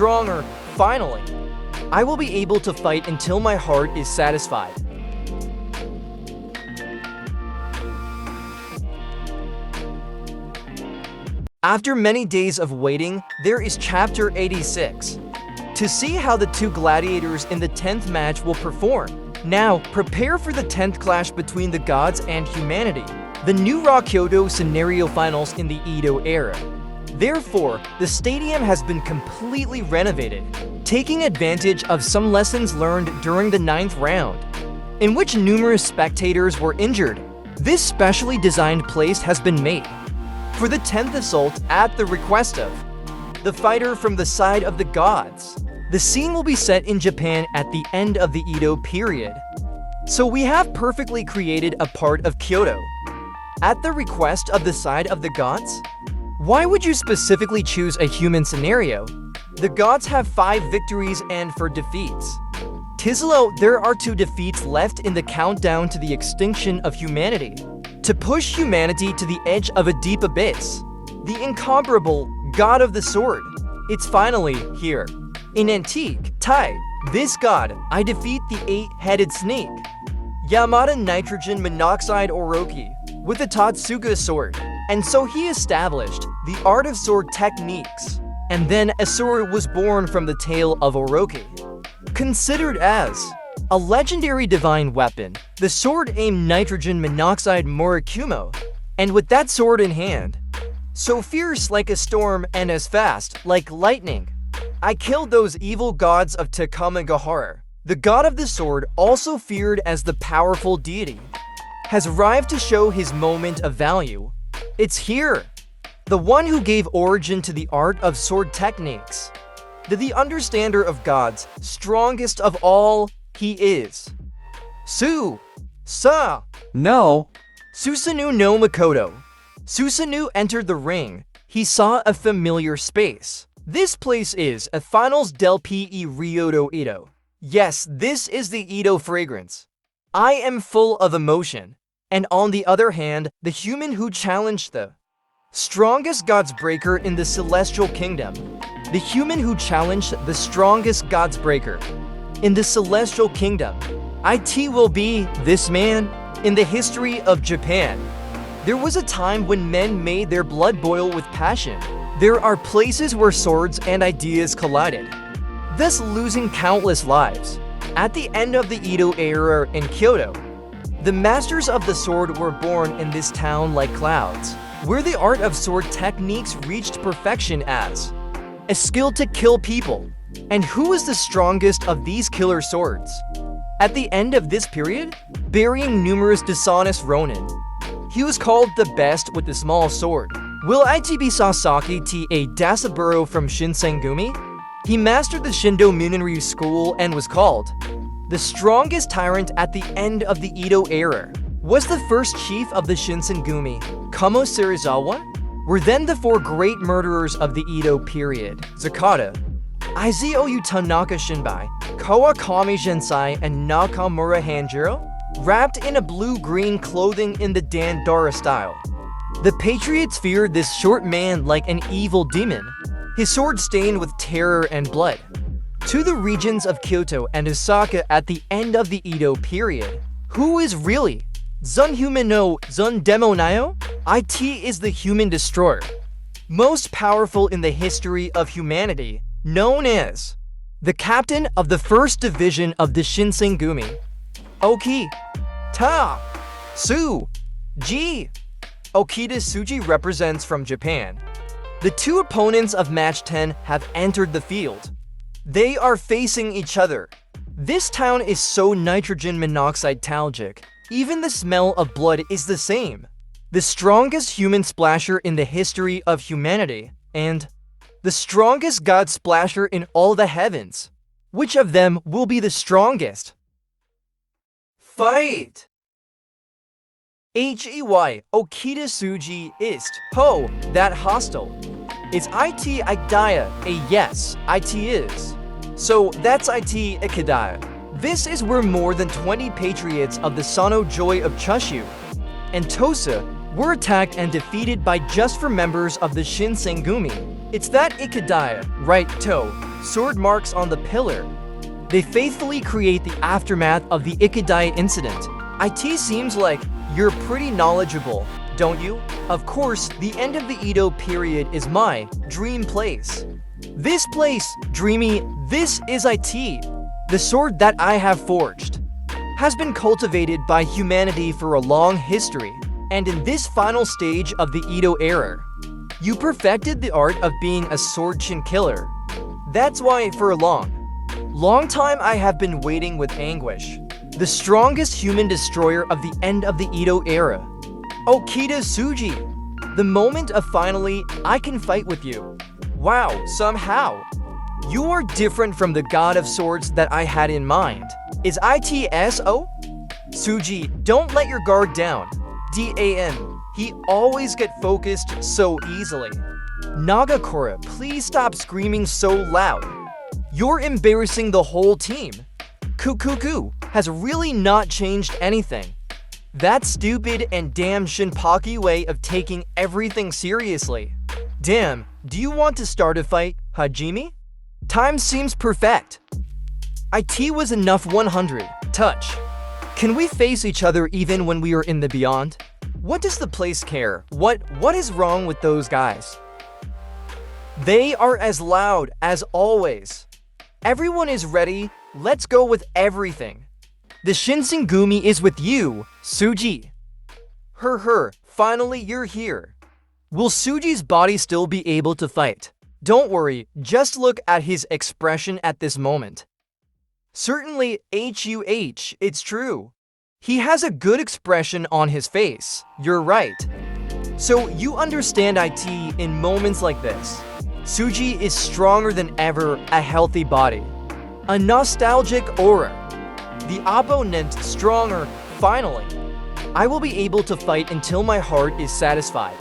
stronger. Finally, I will be able to fight until my heart is satisfied. After many days of waiting, there is chapter 86. To see how the two gladiators in the 10th match will perform. Now, prepare for the 10th clash between the gods and humanity. The new ROR Kyoto scenario finals in the Edo era. Therefore, the stadium has been completely renovated, taking advantage of some lessons learned during the 9th round, in which numerous spectators were injured. This specially designed place has been made for the 10th assault at the request of the fighter from the side of the gods. The scene will be set in Japan at the end of the Edo period. So we have perfectly created a part of Kyoto at the request of the side of the gods? Why would you specifically choose a human scenario? The gods have 5 victories and 4 defeats. Tizelo, there are 2 defeats left in the countdown to the extinction of humanity. To push humanity to the edge of a deep abyss. The incomparable God of the Sword. It's finally here. In antique Tai, this god, I defeat the 8-headed snake. Yamada nitrogen monoxide Orochi with a Tatsuga sword. And so he established the art of sword techniques. And then a sword was born from the tail of Orochi. Considered as a legendary divine weapon, the sword aimed nitrogen monoxide Morikumo, and with that sword in hand, so fierce like a storm and as fast like lightning, I killed those evil gods of Takamagahara. The god of the sword, also feared as the powerful deity, has arrived to show his moment of value. It's here, the one who gave origin to the art of sword techniques, the understander of gods, strongest of all. He is no Susanoo no Makoto. Susanoo entered the ring. He saw a familiar space. This place is a finals del Pe Ryodo Edo. Yes, this is the Edo fragrance. I am full of emotion. And on the other hand, the human who challenged the strongest gods breaker in the celestial kingdom. The human who challenged the strongest gods breaker in the celestial kingdom. It will be this man. In the history of Japan, there was a time when men made their blood boil with passion. There are places where swords and ideas collided, thus losing countless lives. At the end of the Edo era in Kyoto, the masters of the sword were born in this town like clouds, where the art of sword techniques reached perfection as a skill to kill people. And who was the strongest of these killer swords? At the end of this period, burying numerous dishonest ronin, he was called the best with the small sword. Will it be Sasaki Ta Dasaburo from Shinsengumi? He mastered the Shindo Minenryu school and was called the strongest tyrant at the end of the Edo era. Was the first chief of the Shinsengumi, Kamo Serizawa? Were then the 4 great murderers of the Edo period, Zakata, Izou Tanaka Shinbai, Kawakami Gensai, and Nakamura Hanjiro, wrapped in a blue-green clothing in the Dandara style. The patriots feared this short man like an evil demon, his sword stained with terror and blood. To the regions of Kyoto and Osaka at the end of the Edo period, who is really Zunhumano Zundemonayo? It is the human destroyer, most powerful in the history of humanity, known as the captain of the 1st division of the Shinsengumi, Okita Souji. Okita Souji represents from Japan. The 2 opponents of match 10 have entered the field. They are facing each other. This town is so nitrogen monoxide talgic. Even the smell of blood is the same. The strongest human splasher in the history of humanity, and the strongest god splasher in all the heavens. Which of them will be the strongest? Fight! Hey, Okita Souji ist ho, that hostile. Is it Ikidaya a yes, it is. So that's it Ikidaya. This is where more than 20 patriots of the Sano Joy of Chushu and Tosa were attacked and defeated by just 4 members of the Shinsengumi. It's that Ikidaya, right, To. sword marks on the pillar. They faithfully create the aftermath of the Ikadai incident. It seems like you're pretty knowledgeable, don't you? Of course, the end of the Edo period is my dream place. This place, dreamy, this is it. The sword that I have forged has been cultivated by humanity for a long history, and in this final stage of the Edo era, you perfected the art of being a sword-chin killer. That's why for a long time I have been waiting with anguish. The strongest human destroyer of the end of the Edo era, Okita Souji. The moment of finally, I can fight with you. Wow, somehow. You are different from the god of swords that I had in mind. Is ITSO? Souji, don't let your guard down. DAM, he always get focused so easily. Nagakura, please stop screaming so loud. You're embarrassing the whole team. Kukuku has really not changed anything. That stupid and damn Shinpaki way of taking everything seriously. Damn, do you want to start a fight, Hajime? Time seems perfect. IT was enough 100. Touch. Can we face each other even when we are in the beyond? What does the place care? What is wrong with those guys? They are as loud as always. Everyone is ready. Let's go with everything. The Shinsengumi is with you, Souji. Finally you're here. Will Suji's body still be able to fight? Don't worry, just look at his expression at this moment. Certainly, it's true. He has a good expression on his face. You're right. So you understand IT in moments like this. Souji is stronger than ever, a healthy body. A nostalgic aura. The opponent stronger, finally. I will be able to fight until my heart is satisfied.